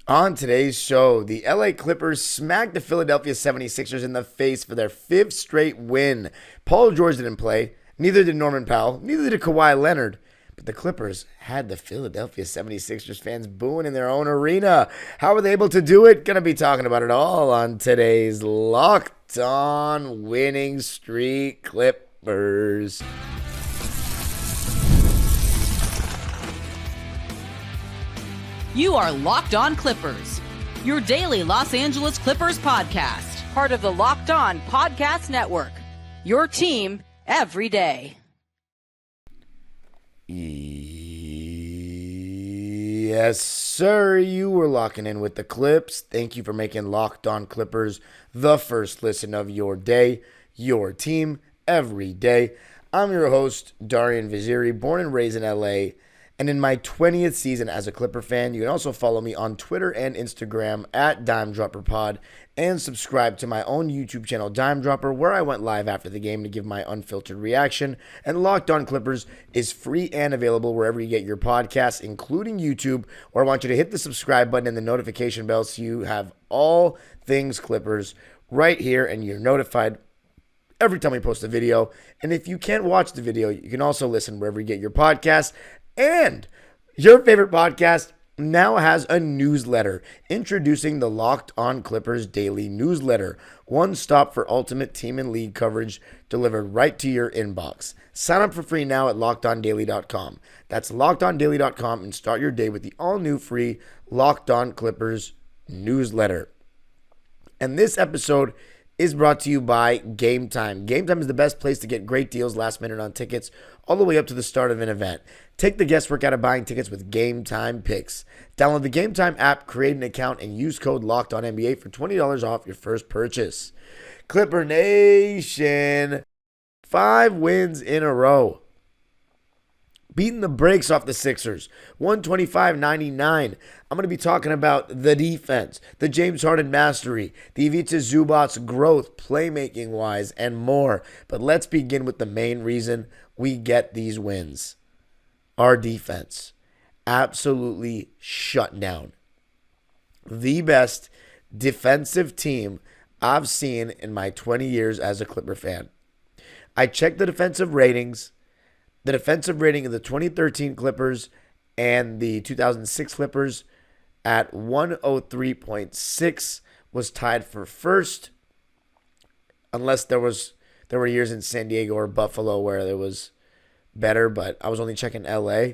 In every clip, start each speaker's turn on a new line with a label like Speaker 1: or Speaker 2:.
Speaker 1: On today's show, the LA Clippers smacked the Philadelphia 76ers in the face for their fifth straight win. Paul George didn't play, neither did Norman Powell, neither did Kawhi Leonard. But the Clippers had the Philadelphia 76ers fans booing in their own arena. How were they able to do it? Gonna be talking about it all on today's Locked On Winning Streak Clippers.
Speaker 2: You are Locked On Clippers, your daily Los Angeles Clippers podcast. Part of the Locked On Podcast Network, your team every day.
Speaker 1: Yes, sir. You were locking in with the Clips. Thank you for making Locked On Clippers the first listen of your day, your team every day. I'm your host, Darian Vaziri, born and raised in LA. And in my 20th season as a Clipper fan, you can also follow me on Twitter and Instagram at DimeDropperPod and subscribe to my own YouTube channel, Dime Dropper, where I went live after the game to give my unfiltered reaction. And Locked On Clippers is free and available wherever you get your podcasts, including YouTube, where I want you to hit the subscribe button and the notification bell so you have all things Clippers right here and you're notified every time we post a video. And if you can't watch the video, you can also listen wherever you get your podcasts. And your favorite podcast now has a newsletter introducing the Locked On Clippers daily newsletter. One stop for ultimate team and league coverage delivered right to your inbox. Sign up for free now at LockedOnDaily.com. That's LockedOnDaily.com and start your day with the all-new free Locked On Clippers newsletter. And this episode is brought to you by Game Time. Game Time is the best place to get great deals last minute on tickets all the way up to the start of an event. Take the guesswork out of buying tickets with Game Time picks. Download the Game Time app, create an account, and use code LOCKEDONNBA for $20 off your first purchase. Clipper Nation, 5 wins in a row. Beating the brakes off the Sixers, 125-99. I'm going to be talking about the defense, the James Harden mastery, the Ivica Zubac growth, playmaking-wise, and more. But let's begin with the main reason we get these wins. Our defense absolutely shut down. The best defensive team I've seen in my 20 years as a Clipper fan. I checked the defensive ratings. The defensive rating of the 2013 Clippers and the 2006 Clippers at 103.6 was tied for first, unless there were years in San Diego or Buffalo where it was better, but I was only checking LA.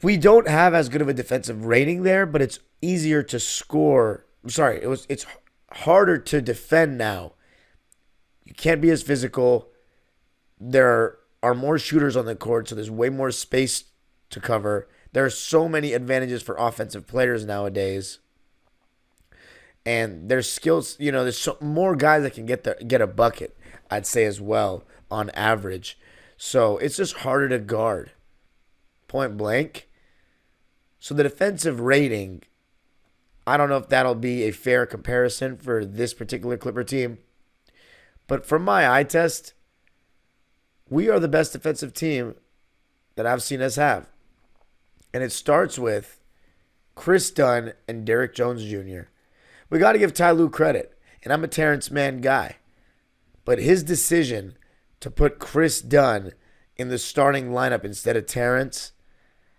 Speaker 1: We don't have as good of a defensive rating there, but it's easier to score. It's harder to defend now. You can't be as physical. There are more shooters on the court, so there's way more space to cover. There are so many advantages for offensive players nowadays. And their skills, there's more guys that can get a bucket, I'd say, as well, on average. So it's just harder to guard, point blank. So the defensive rating, I don't know if that'll be a fair comparison for this particular Clipper team. But from my eye test, we are the best defensive team that I've seen us have. And it starts with Kris Dunn and Derrick Jones Jr. We got to give Ty Lue credit. And I'm a Terance Mann guy. But his decision to put Kris Dunn in the starting lineup instead of Terance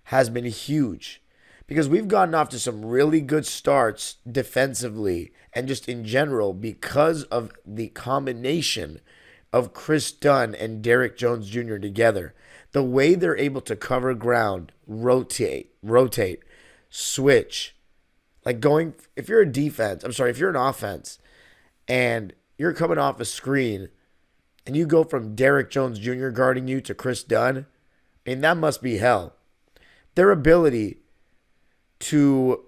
Speaker 1: has been huge. Because we've gotten off to some really good starts defensively and just in general because of the combination of Kris Dunn and Derrick Jones Jr. together. The way they're able to cover ground, rotate, switch. Like if you're an offense and you're coming off a screen and you go from Derrick Jones Jr. guarding you to Kris Dunn, I mean, that must be hell. Their ability to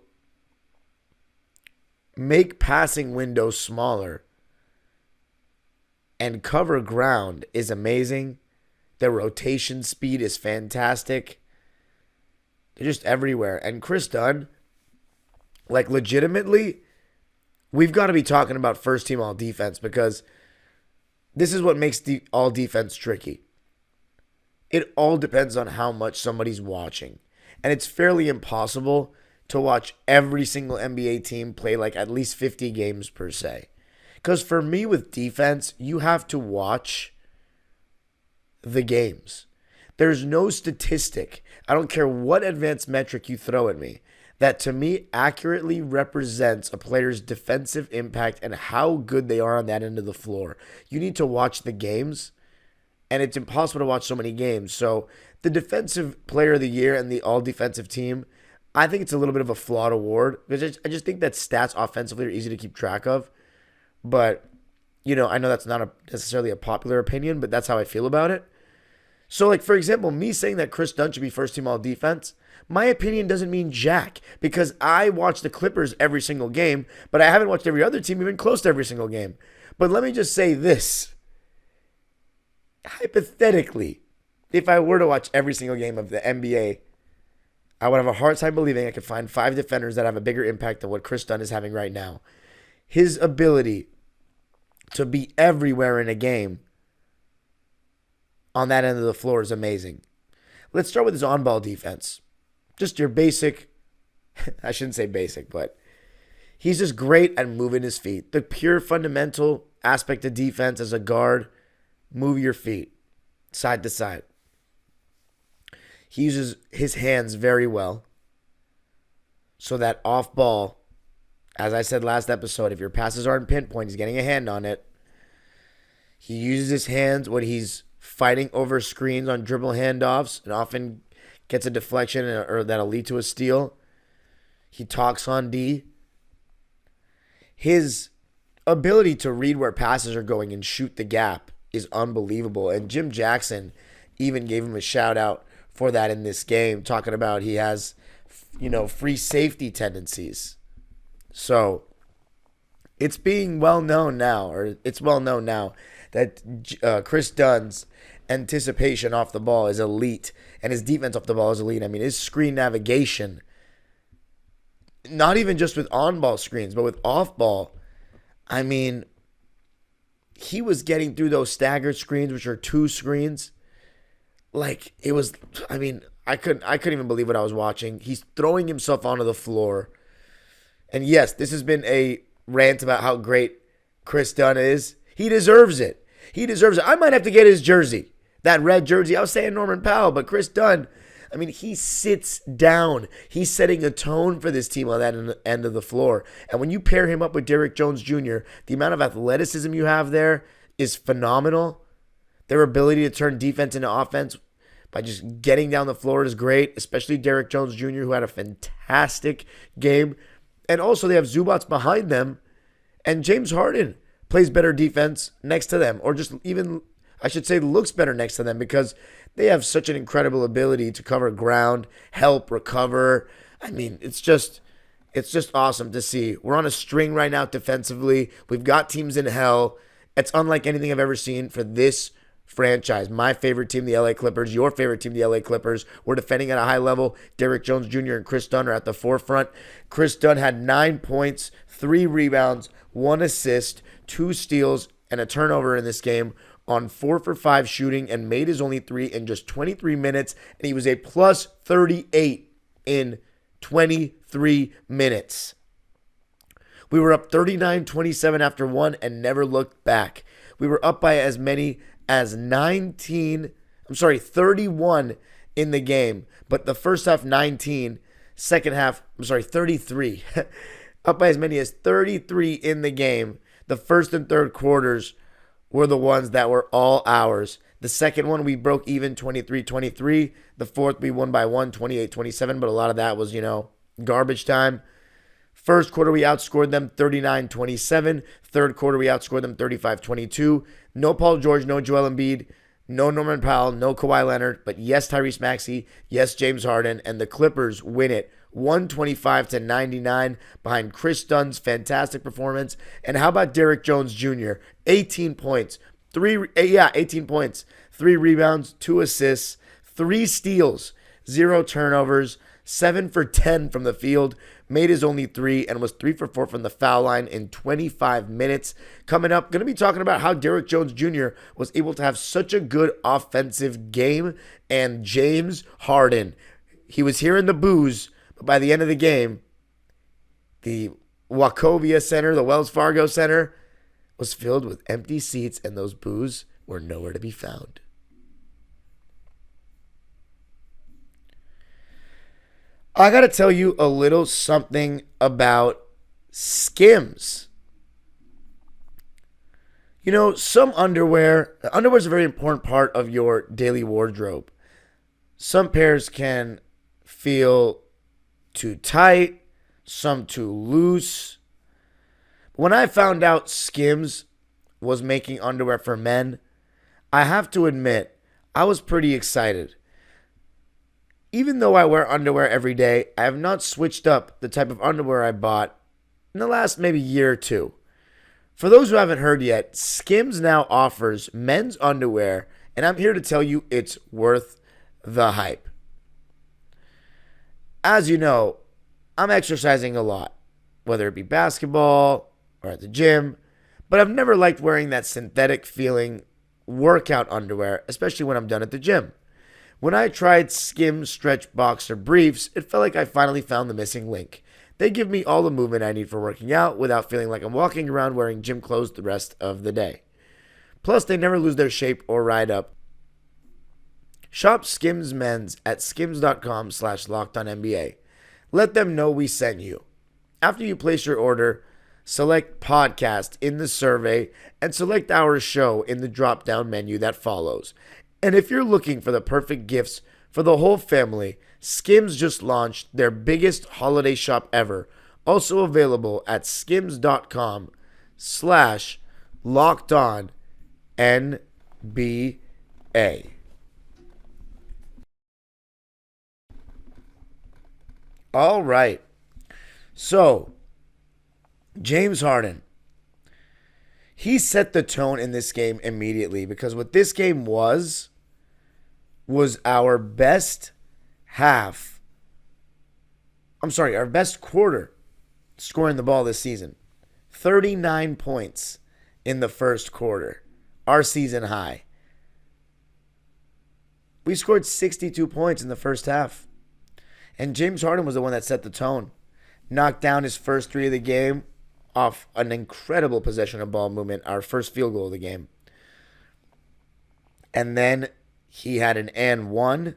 Speaker 1: make passing windows smaller and cover ground is amazing. Their rotation speed is fantastic. They're just everywhere. And Kris Dunn, like legitimately, we've got to be talking about first team all defense because this is what makes the all defense tricky. It all depends on how much somebody's watching. And it's fairly impossible to watch every single NBA team play like at least 50 games per se. Because for me with defense, you have to watch the games. There's no statistic, I don't care what advanced metric you throw at me, that to me accurately represents a player's defensive impact and how good they are on that end of the floor. You need to watch the games, and it's impossible to watch so many games. So the defensive player of the year and the all-defensive team, I think it's a little bit of a flawed award because I just think that stats offensively are easy to keep track of. But, I know that's not necessarily a popular opinion, but that's how I feel about it. So, like, for example, me saying that Kris Dunn should be first team all defense, my opinion doesn't mean jack because I watch the Clippers every single game, but I haven't watched every other team even close to every single game. But let me just say this. Hypothetically, if I were to watch every single game of the NBA, I would have a hard time believing I could find 5 defenders that have a bigger impact than what Kris Dunn is having right now. His ability to be everywhere in a game on that end of the floor is amazing. Let's start with his on-ball defense. Just your basic, I shouldn't say basic, but he's just great at moving his feet. The pure fundamental aspect of defense as a guard, move your feet side to side. He uses his hands very well so that off ball, as I said last episode, if your passes aren't pinpoint, he's getting a hand on it. He uses his hands when he's fighting over screens on dribble handoffs and often gets a deflection or that'll lead to a steal. He talks on D. His ability to read where passes are going and shoot the gap is unbelievable. And Jim Jackson even gave him a shout out for that in this game, talking about he has, free safety tendencies. So it's well known now that Kris Dunn's anticipation off the ball is elite and his defense off the ball is elite. I mean, his screen navigation, not even just with on-ball screens, but with off-ball, I mean, he was getting through those staggered screens, which are 2 screens. Like, it was, I couldn't even believe what I was watching. He's throwing himself onto the floor. And yes, this has been a rant about how great Kris Dunn is. He deserves it. I might have to get his jersey, that red jersey. I was saying Norman Powell, but Kris Dunn, he sits down. He's setting a tone for this team on that end of the floor. And when you pair him up with Derrick Jones Jr., the amount of athleticism you have there is phenomenal. Their ability to turn defense into offense by just getting down the floor is great, especially Derrick Jones Jr., who had a fantastic game. And also they have Zubac behind them, and James Harden plays better defense next to them, or just even, I should say, looks better next to them because they have such an incredible ability to cover ground, help, recover. It's just awesome to see. We're on a string right now defensively. We've got teams in hell. It's unlike anything I've ever seen for this franchise. My favorite team, the LA Clippers. Your favorite team, the LA Clippers. We're defending at a high level. Derrick Jones Jr. and Kris Dunn are at the forefront. Kris Dunn had 9 points, 3 rebounds, 1 assist, 2 steals, and a turnover in this game on 4 for 5 shooting and made his only 3 in just 23 minutes. And he was a plus 38 in 23 minutes. We were up 39-27 after 1 and never looked back. We were up by as many as 31 in the game. But the first half, 19. Second half, 33. Up by as many as 33 in the game. The first and third quarters were the ones that were all ours. The second one, we broke even 23-23. The fourth, we won by 1, 28-27. But a lot of that was, garbage time. First quarter, we outscored them 39-27. Third quarter, we outscored them 35-22. No Paul George, no Joel Embiid, no Norman Powell, no Kawhi Leonard, but yes, Tyrese Maxey, yes, James Harden, and the Clippers win it 125-99 behind Kris Dunn's fantastic performance. And how about Derrick Jones Jr.? 18 points, 18 points, 3 rebounds, 2 assists, 3 steals, 0 turnovers, 7 for 10 from the field, made his only 3, and was 3 for 4 from the foul line in 25 minutes. Coming up, going to be talking about how Derrick Jones Jr. was able to have such a good offensive game, and James Harden. he was hearing the boos, but by the end of the game, the Wachovia Center, the Wells Fargo Center, was filled with empty seats, and those boos were nowhere to be found. I got to tell you a little something about Skims. You know, some underwear is a very important part of your daily wardrobe. Some pairs can feel too tight, some too loose. When I found out Skims was making underwear for men, I have to admit, I was pretty excited. Even though I wear underwear every day, I have not switched up the type of underwear I bought in the last maybe year or two. For those who haven't heard yet, Skims now offers men's underwear, and I'm here to tell you it's worth the hype. As you know, I'm exercising a lot, whether it be basketball or at the gym, but I've never liked wearing that synthetic feeling workout underwear, especially when I'm done at the gym. When I tried Skims stretch boxer briefs, it felt like I finally found the missing link. They give me all the movement I need for working out without feeling like I'm walking around wearing gym clothes the rest of the day. Plus, they never lose their shape or ride up. Shop Skims Men's at skims.com/LockedOnNBA. Let them know we sent you. After you place your order, select podcast in the survey and select our show in the drop-down menu that follows. And if you're looking for the perfect gifts for the whole family, Skims just launched their biggest holiday shop ever, also available at skims.com/LockedOnNBA. All right. So, James Harden. He set the tone in this game immediately because what this game was our best our best quarter scoring the ball this season. 39 points in the first quarter. Our season high. We scored 62 points in the first half. And James Harden was the one that set the tone. Knocked down his first three of the game off an incredible possession of ball movement, our first field goal of the game. And then he had an and one.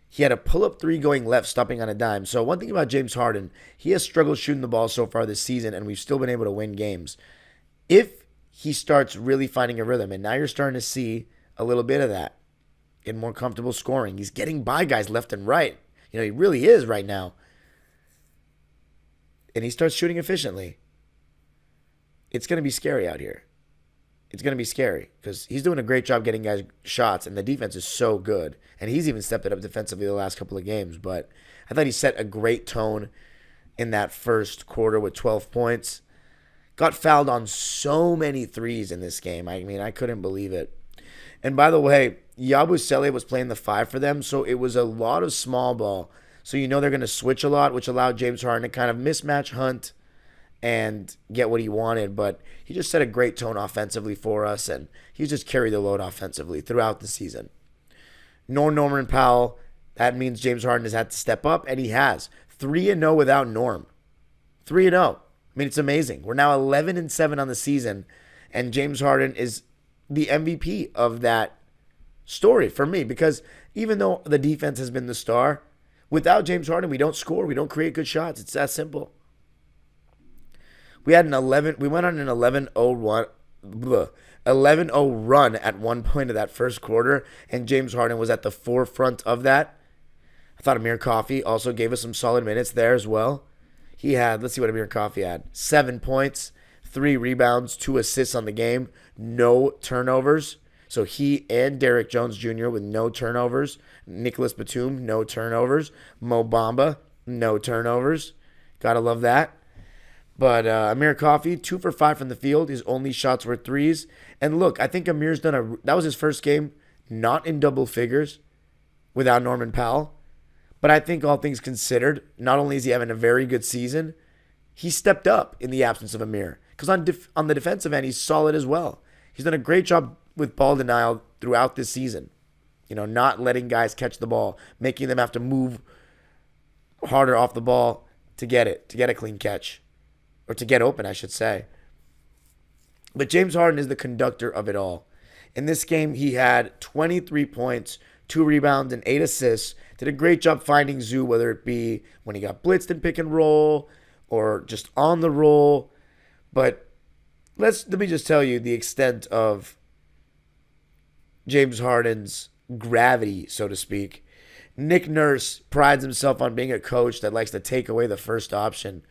Speaker 1: He had a pull-up three going left, stopping on a dime. So one thing about James Harden, he has struggled shooting the ball so far this season, and we've still been able to win games. If he starts really finding a rhythm, and now you're starting to see a little bit of that, getting more comfortable scoring. He's getting by guys left and right. You know, he really is right now. And he starts shooting efficiently. It's going to be scary out here. It's going to be scary because he's doing a great job getting guys shots, and the defense is so good. And he's even stepped it up defensively the last couple of games. But I thought he set a great tone in that first quarter with 12 points. Got fouled on so many threes in this game. I mean, I couldn't believe it. And by the way, Yabusele was playing the 5 for them, so it was a lot of small ball. So you know they're going to switch a lot, which allowed James Harden to kind of mismatch Hunt and get what he wanted. But he just set a great tone offensively for us, and he's just carried the load offensively throughout the season. No Norman Powell. That means James Harden has had to step up, and he has. 3-0 without Norm. 3-0. I mean, it's amazing. We're now 11-7 on the season, and James Harden is the MVP of that story for me, because even though the defense has been the star, without James Harden, we don't score. We don't create good shots. It's that simple. We went on an 11-0 run at one point of that first quarter, and James Harden was at the forefront of that. I thought Amir Coffey also gave us some solid minutes there as well. He had, let's see what Amir Coffey had. 7 points, 3 rebounds, 2 assists on the game, no turnovers. So he and Derrick Jones Jr. with no turnovers. Nicholas Batum, no turnovers. Mo Bamba, no turnovers. Gotta love that. But Amir Coffey, 2 for 5 from the field. His only shots were threes. And look, I think Amir's that was his first game not in double figures without Norman Powell. But I think all things considered, not only is he having a very good season, he stepped up in the absence of Amir. Because on the defensive end, he's solid as well. He's done a great job with ball denial throughout this season. not letting guys catch the ball, making them have to move harder off the ball to get a clean catch, or to get open, I should say. But James Harden is the conductor of it all. In this game, he had 23 points, 2 rebounds, and 8 assists. Did a great job finding Zoo, whether it be when he got blitzed in pick and roll or just on the roll. But let me just tell you the extent of James Harden's gravity, so to speak. Nick Nurse prides himself on being a coach that likes to take away the first option.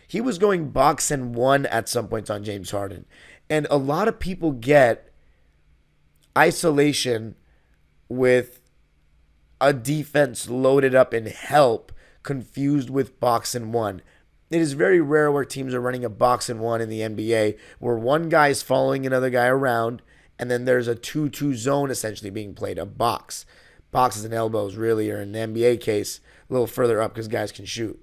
Speaker 1: He was going box and one at some points on James Harden. And a lot of people get isolation with a defense loaded up in help confused with box and one. It is very rare where teams are running a box and one in the NBA where one guy is following another guy around and then there's a 2-2 zone essentially being played, a box. Boxes and elbows really, or in the NBA case, a little further up because guys can shoot.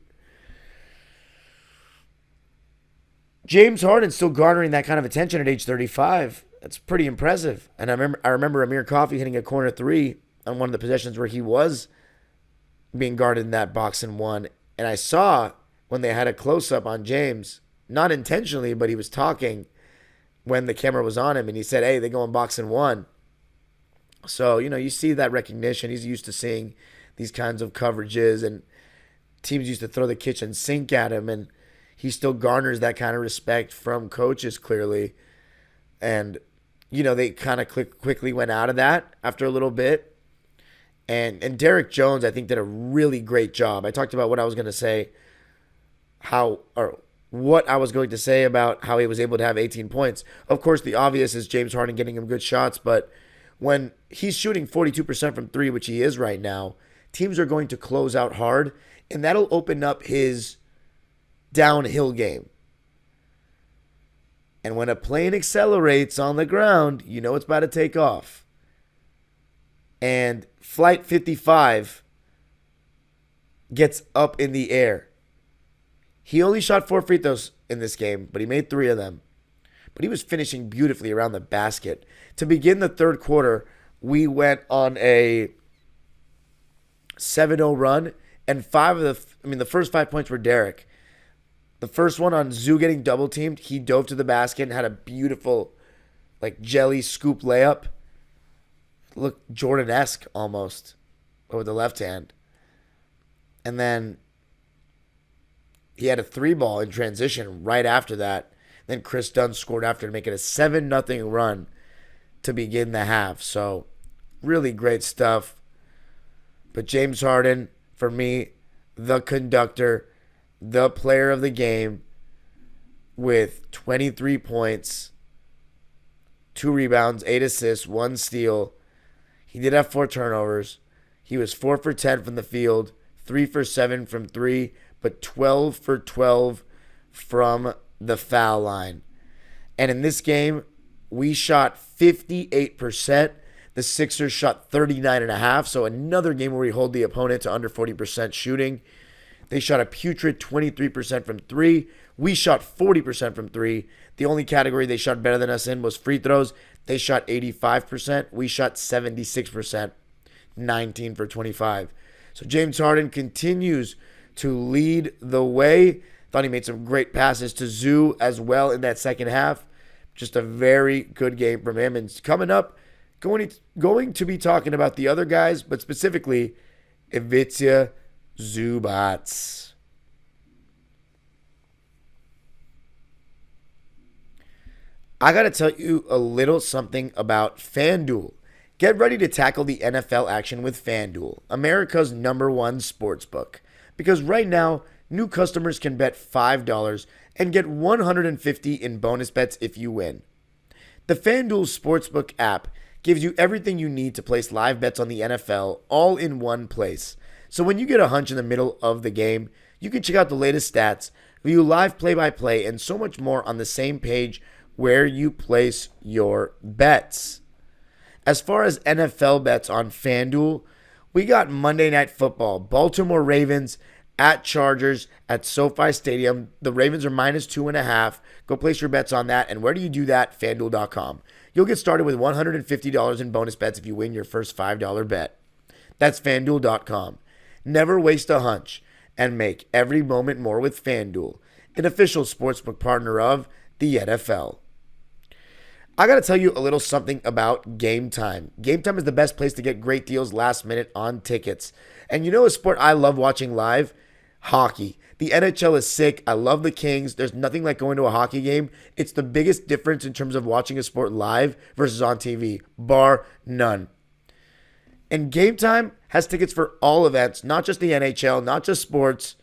Speaker 1: James Harden still garnering that kind of attention at age 35. That's pretty impressive. And I remember Amir Coffey hitting a corner three on one of the possessions where he was being guarded in that box and one. And I saw when they had a close-up on James, not intentionally, but he was talking when the camera was on him, and he said, hey, they go in box and one. So, you see that recognition. He's used to seeing these kinds of coverages, and teams used to throw the kitchen sink at him, and he still garners that kind of respect from coaches, clearly. And, they kind of quickly went out of that after a little bit. And Derrick Jones, I think, did a really great job. I talked about what I was going to say, what I was going to say about how he was able to have 18 points. Of course, the obvious is James Harden getting him good shots, but when he's shooting 42% from three, which he is right now, teams are going to close out hard, and that'll open up his downhill game. And when a plane accelerates on the ground, it's about to take off. And Flight 55 gets up in the air. He only shot 4 free throws in this game, but he made 3 of them. But he was finishing beautifully around the basket. To begin the third quarter, we went on a 7-0 run, and the first 5 points were Derrick. The first one on Zoo getting double teamed, he dove to the basket and had a beautiful, jelly scoop layup. Looked Jordan-esque almost, but with the left hand. And then he had a 3-ball in transition right after that. Then Kris Dunn scored after to make it a 7-0 run to begin the half. So, really great stuff. But James Harden, for me, the conductor, the player of the game, with 23 points, 2 rebounds, 8 assists, 1 steal. He did have 4 turnovers. He was 4 for 10 from the field, 3 for 7 from 3, but 12 for 12 from the foul line. And in this game, we shot 58%. The Sixers shot 39.5%, so another game where we hold the opponent to under 40% shooting. They shot a putrid 23% from 3. We shot 40% from 3. The only category they shot better than us in was free throws. They shot 85%. We shot 76%, 19 for 25. So James Harden continues to lead the way. Thought he made some great passes to Zoo as well in that second half. Just a very good game from him. And coming up, going to be talking about the other guys, but specifically Ivica Zubac. I got to tell you a little something about FanDuel. Get ready to tackle the NFL action with FanDuel, America's #1 sportsbook. Because right now, new customers can bet $5 and get $150 in bonus bets if you win. The FanDuel Sportsbook app gives you everything you need to place live bets on the NFL all in one place. So when you get a hunch in the middle of the game, you can check out the latest stats, view live play-by-play, and so much more on the same page where you place your bets. As far as NFL bets on FanDuel, we got Monday Night Football, Baltimore Ravens at Chargers at SoFi Stadium. The Ravens are -2.5. Go place your bets on that. And where do you do that? FanDuel.com. You'll get started with $150 in bonus bets if you win your first $5 bet. That's FanDuel.com. Never waste a hunch and make every moment more with FanDuel, an official sportsbook partner of the NFL. I got to tell you a little something about Game Time. Game Time is the best place to get great deals last minute on tickets. And you know a sport I love watching live? Hockey. The NHL is sick. I love the Kings. There's nothing like going to a hockey game. It's the biggest difference in terms of watching a sport live versus on TV, bar none. And Game Time has tickets for all events, not just the NHL, not just sports.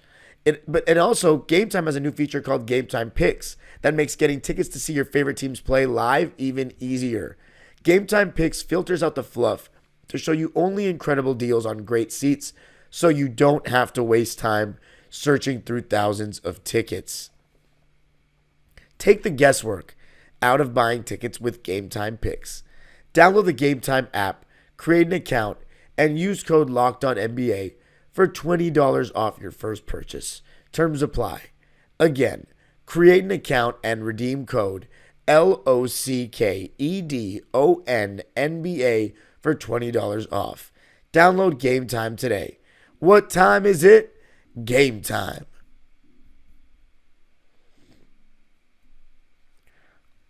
Speaker 1: But also, Game Time has a new feature called Game Time Picks that makes getting tickets to see your favorite teams play live even easier. Game Time Picks filters out the fluff to show you only incredible deals on great seats so you don't have to waste time searching through thousands of tickets. Take the guesswork out of buying tickets with Game Time Picks. Download the Game Time app, create an account, and use code LOCKEDONNBA for $20 off your first purchase. Terms apply. Again, create an account and redeem code LOCKEDONNBA for $20 off. Download Game Time today. What time is it? Game time.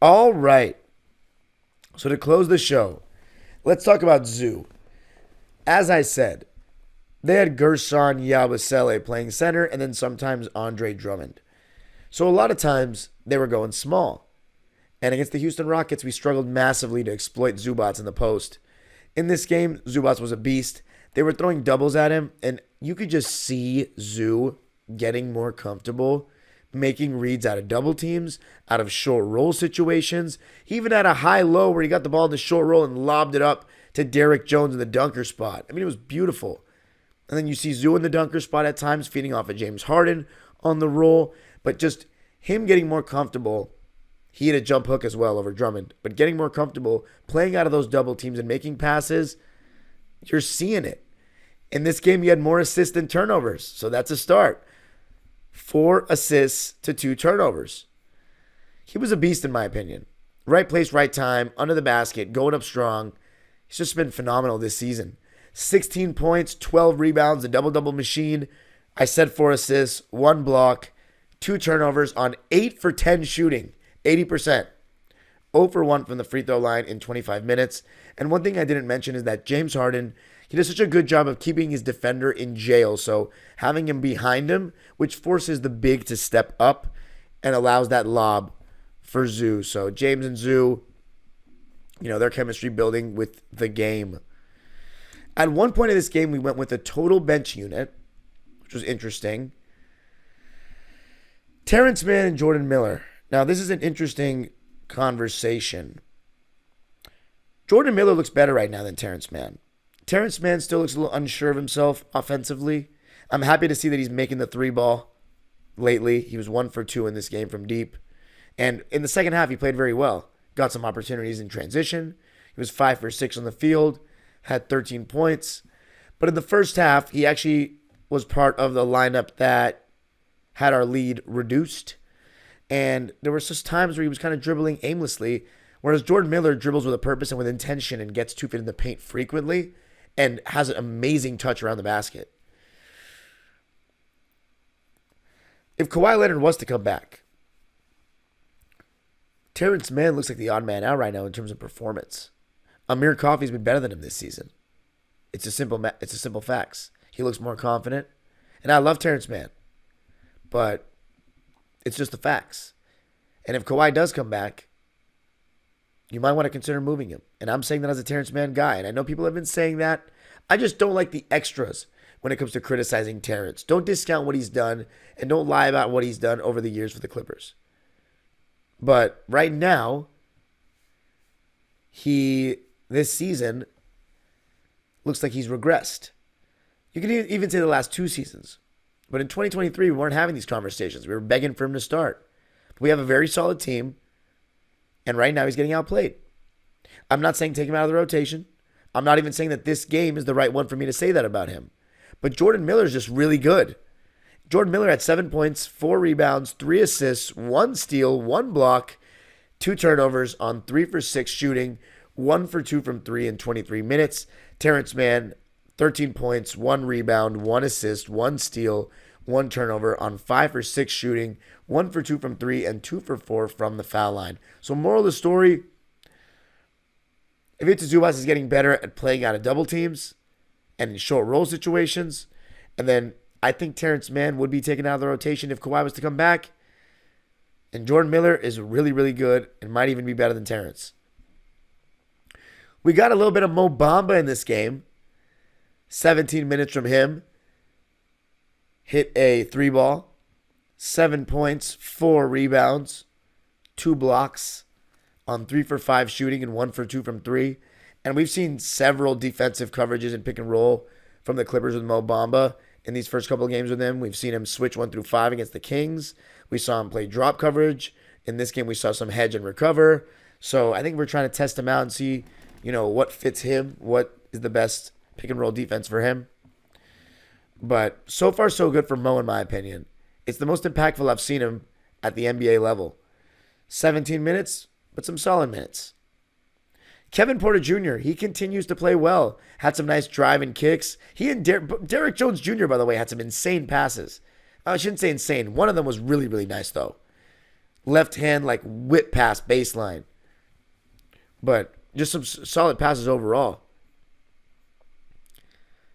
Speaker 1: All right. So to close the show, let's talk about Zoo. As I said, they had Gerson Yabusele playing center and then sometimes Andre Drummond. So a lot of times they were going small. And against the Houston Rockets, we struggled massively to exploit Zubac in the post. In this game, Zubac was a beast. They were throwing doubles at him, and you could just see Zoo getting more comfortable, making reads out of double teams, out of short roll situations. He even had a high-low where he got the ball in the short roll and lobbed it up to Derrick Jones in the dunker spot. I mean, it was beautiful. And then you see Zoo in the dunker spot at times, feeding off of James Harden on the roll. But just him getting more comfortable. He had a jump hook as well over Drummond. But getting more comfortable, playing out of those double teams and making passes, you're seeing it. In this game, he had more assists than turnovers. So that's a start. 4 assists to 2 turnovers. He was a beast in my opinion. Right place, right time, under the basket, going up strong. He's just been phenomenal this season. 16 points, 12 rebounds, a double-double machine. I said 4 assists, 1 block, 2 turnovers on 8 for 10 shooting, 80%. 0 for 1 from the free throw line in 25 minutes. And one thing I didn't mention is that James Harden, he does such a good job of keeping his defender in jail. So having him behind him, which forces the big to step up and allows that lob for Zoo. So James and Zoo, their chemistry building with the game. At one point in this game, we went with a total bench unit, which was interesting. Terance Mann and Jordan Miller. Now, this is an interesting conversation. Jordan Miller looks better right now than Terance Mann. Terance Mann still looks a little unsure of himself offensively. I'm happy to see that he's making the 3 ball lately. He was 1 for 2 in this game from deep. And in the second half, he played very well. Got some opportunities in transition. He was 5 for 6 on the field, had 13 points. But in the first half, he actually was part of the lineup that had our lead reduced. And there were just times where he was kind of dribbling aimlessly, whereas Jordan Miller dribbles with a purpose and with intention and gets 2 feet in the paint frequently and has an amazing touch around the basket. If Kawhi Leonard was to come back, Terance Mann looks like the odd man out right now in terms of performance. Amir Coffey's been better than him this season. It's a simple facts. He looks more confident, and I love Terance Mann, but it's just the facts. And if Kawhi does come back, you might want to consider moving him. And I'm saying that as a Terance Mann guy, and I know people have been saying that. I just don't like the extras when it comes to criticizing Terance. Don't discount what he's done, and don't lie about what he's done over the years for the Clippers. But right now, this season, looks like he's regressed. You can even say the last 2 seasons. But in 2023, we weren't having these conversations. We were begging for him to start. But we have a very solid team, and right now he's getting outplayed. I'm not saying take him out of the rotation. I'm not even saying that this game is the right one for me to say that about him. But Jordan Miller is just really good. Jordan Miller had 7 points, 4 rebounds, 3 assists, 1 steal, 1 block, 2 turnovers on 3 for 6 shooting, 1 for 2 from 3 in 23 minutes. Terance Mann, 13 points, 1 rebound, 1 assist, 1 steal, 1 turnover on 5 for 6 shooting, 1 for 2 from 3, and 2 for 4 from the foul line. So moral of the story, Ivica Zubac is getting better at playing out of double teams and in short roll situations. And then I think Terance Mann would be taken out of the rotation if Kawhi was to come back. And Jordan Miller is really, really good and might even be better than Terance. We got a little bit of Mo Bamba in this game. 17 minutes from him. Hit a 3-ball. 7 points, 4 rebounds, 2 blocks on 3 for 5 shooting and 1 for 2 from 3. And we've seen several defensive coverages and pick and roll from the Clippers with Mo Bamba in these first couple of games with him. We've seen him switch 1 through 5 against the Kings. We saw him play drop coverage. In this game, we saw some hedge and recover. So I think we're trying to test him out and see, what fits him, what is the best pick and roll defense for him. But so far, so good for Mo, in my opinion. It's the most impactful I've seen him at the NBA level. 17 minutes, but some solid minutes. Kevin Porter Jr., he continues to play well. Had some nice drive and kicks. He and Derrick Jones Jr., by the way, had some insane passes. I shouldn't say insane. One of them was really, really nice, though. Left hand, whip pass baseline. But just some solid passes overall.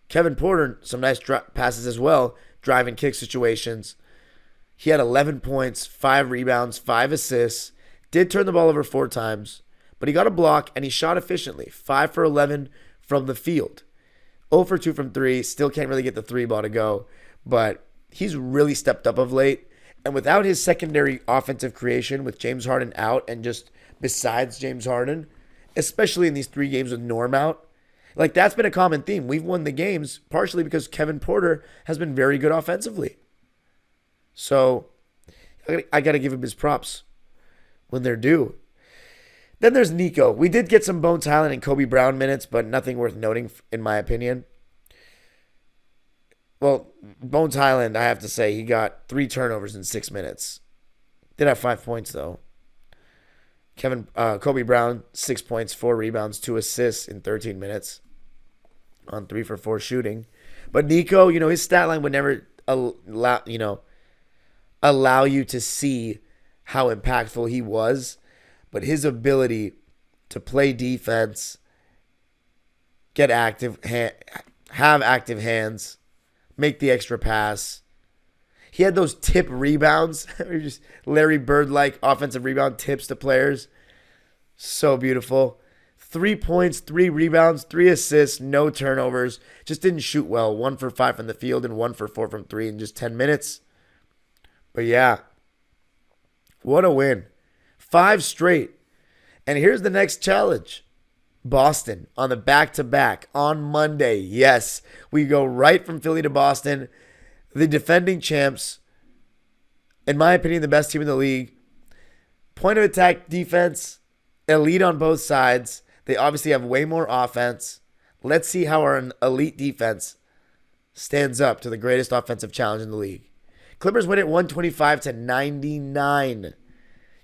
Speaker 1: Kevin Porter, some nice passes as well. Drive and kick situations. He had 11 points, 5 rebounds, 5 assists. Did turn the ball over 4 times. But he got a block, and he shot efficiently. 5 for 11 from the field. 0 for 2 from 3. Still can't really get the 3-ball to go. But he's really stepped up of late. And without his secondary offensive creation, with James Harden out and just besides James Harden, especially in these 3 games with Norm out, that's been a common theme. We've won the games partially because Kevin Porter has been very good offensively. So I got to give him his props when they're due. Then there's Nico. We did get some Bones Highland and Kobe Brown minutes, but nothing worth noting in my opinion. Well, Bones Highland, I have to say, he got 3 turnovers in 6 minutes. Did have 5 points, though. Kobe Brown, 6 points, 4 rebounds, 2 assists in 13 minutes on 3 for 4 shooting. But Nico, his stat line would never allow you to see how impactful he was. But his ability to play defense, get active, have active hands, make the extra pass. He had those tip rebounds, just Larry Bird-like offensive rebound tips to players. So beautiful. 3 points, 3 rebounds, 3 assists, no turnovers. Just didn't shoot well. 1 for 5 from the field and 1 for 4 from 3 in just 10 minutes. But yeah, what a win. 5 straight. And here's the next challenge. Boston on the back-to-back on Monday. Yes, we go right from Philly to Boston. The defending champs, in my opinion, the best team in the league. Point of attack defense, elite on both sides. They obviously have way more offense. Let's see how our elite defense stands up to the greatest offensive challenge in the league. Clippers win it 125-99. You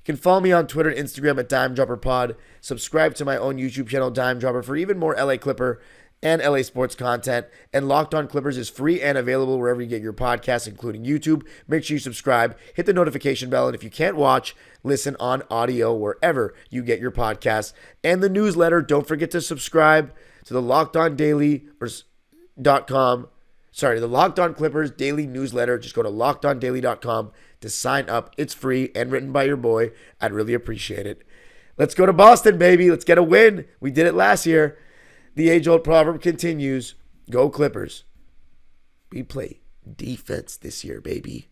Speaker 1: can follow me on Twitter and Instagram at DimeDropperPod. Subscribe to my own YouTube channel, Dime Dropper, for even more LA Clipper and LA sports content. And Locked On Clippers is free and available wherever you get your podcasts, including YouTube. Make sure you subscribe, hit the notification bell, and if you can't watch, listen on audio wherever you get your podcasts. And the newsletter, don't forget to subscribe to the Locked On Daily.com. The Locked On Clippers daily newsletter. Just go to LockedOnDaily.com to sign up. It's free and written by your boy. I'd really appreciate it. Let's go to Boston, baby. Let's get a win. We did it last year. The age-old proverb continues. Go Clippers. We play defense this year, baby.